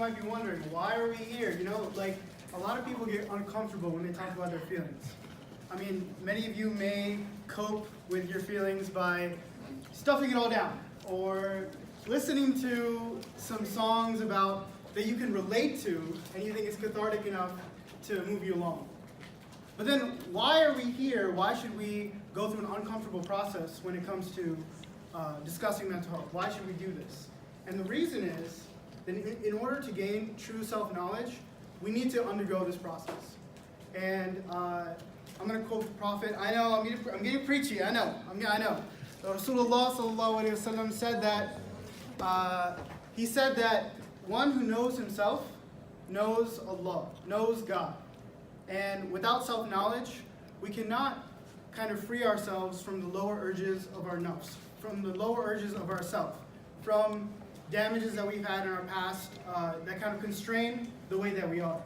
might be wondering, why are we here? You know, like, a lot of people get uncomfortable when they talk about their feelings. I mean, many of you may cope with your feelings by stuffing it all down, or listening to some songs about that you can relate to, and you think it's cathartic enough to move you along. But then, why are we here? Why should we go through an uncomfortable process when it comes to discussing mental health? Why should we do this? And the reason is that in order to gain true self-knowledge, we need to undergo this process. And I'm going to quote the Prophet. I know, I'm getting preachy, I know. Rasulullah sallallahu alaihi wasallam said that, he said that one who knows himself knows Allah, knows God. And without self-knowledge, we cannot kind of free ourselves from the lower urges of our nafs, from the lower urges of ourself, from damages that we've had in our past that kind of constrain the way that we are.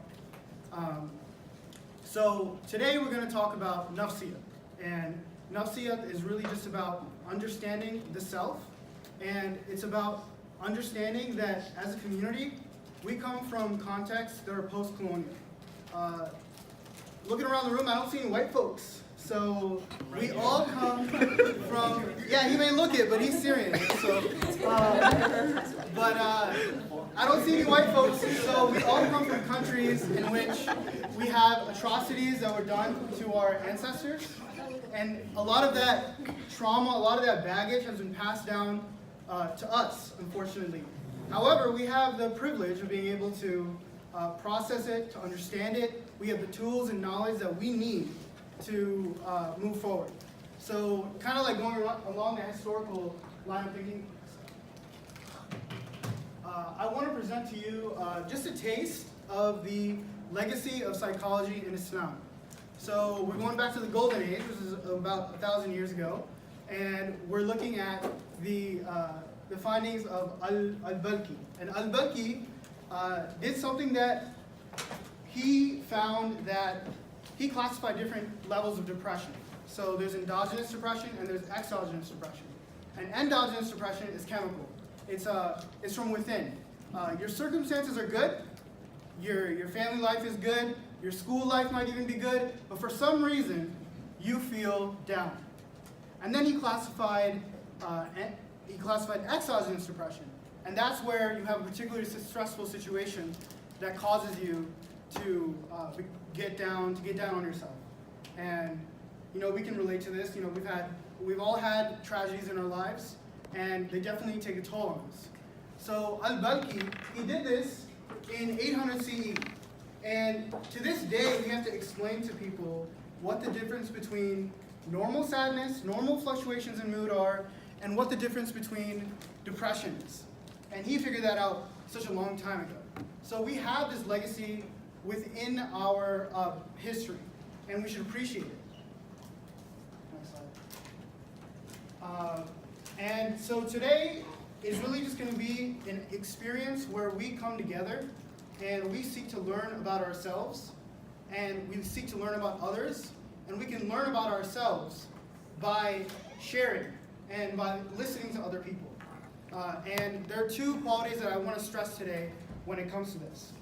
So today we're going to talk about nafsiyat. And nafsiyat is really just about understanding the self, and it's about understanding that as a community, we come from contexts that are post-colonial. Looking around the room, I don't see any white folks. So we all come from, yeah, he may look it, but he's Syrian. So, but I don't see any white folks. So we all come from countries in which we have atrocities that were done to our ancestors. And a lot of that trauma, a lot of that baggage has been passed down to us, unfortunately. However, we have the privilege of being able to process it, to understand it. We have the tools and knowledge that we need to move forward. So kind of like going along the historical line of thinking, I want to present to you just a taste of the legacy of psychology in Islam. So we're going back to the Golden Age, which is about 1,000 years ago, and we're looking at the findings of Al-Balkhi. And Al-Balkhi did something that he found that he classified different levels of depression. So there's endogenous depression and there's exogenous depression. And endogenous depression is chemical. It's from within. Your circumstances are good. Your family life is good. Your school life might even be good. But for some reason, you feel down. And then he classified exogenous depression. And that's where you have a particularly stressful situation that causes you to get down on yourself. And you know, we can relate to this. You know, we've all had tragedies in our lives, and they definitely take a toll on us. So Al-Balkhi, he did this in 800 CE. And to this day, we have to explain to people what the difference between normal sadness, normal fluctuations in mood are, and what the difference between depression is. And he figured that out such a long time ago. So we have this legacy within our history, and we should appreciate it. Next slide. And so today is really just going to be an experience where we come together and we seek to learn about ourselves, and we seek to learn about others, and we can learn about ourselves by sharing and by listening to other people. And there are two qualities that I want to stress today when it comes to this.